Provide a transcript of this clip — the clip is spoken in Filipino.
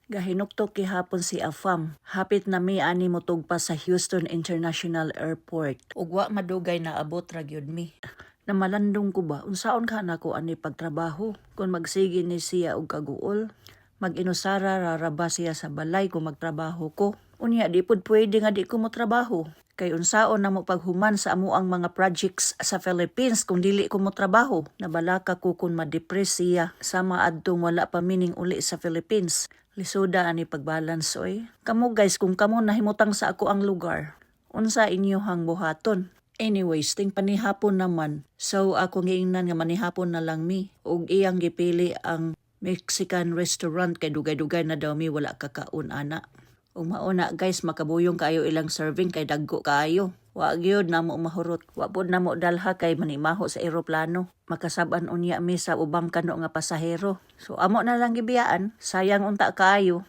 Gahinuktok gihapon si Afam. Hapit na mi ani motugpa sa Houston International Airport. Ug wa madugay na abot ra gyud mi. Namalandong ko ba unsaon ka nako ani pagtrabaho kung magsige ni siya og kaguol? Mag-inusara raraba siya sa balay kung magtrabaho ko. Unya di pud pwede nga di ko mo trabaho. Kay unsaon na mo paghuman sa amuang mga projects sa Philippines kung dili ko mo trabaho. Nabalaka ko kung ma-depress siya sama adtong wala pa mining uli sa Philippines. Lisuda ani pagbalance oy. Kamo guys kung kamo nahimutang sa ako ang lugar, unsa inyohang buhaton? Anyways, ting panihapon naman. So ako giingnan nga manihapon na lang mi ug iyang gipili ang Mexican restaurant kay dugay-dugay na daw mi wala kakaon ana. Ug mauna guys makabuyong kayo ilang serving kay dagko kaayo. Wa gyud namo mahurot. Wa pud namo dalha kay manimaho sa eroplano. Makasab-an unya mi sa ubang kano nga pasahero. So amo na lang gibiyaan, sayang unta kaayo.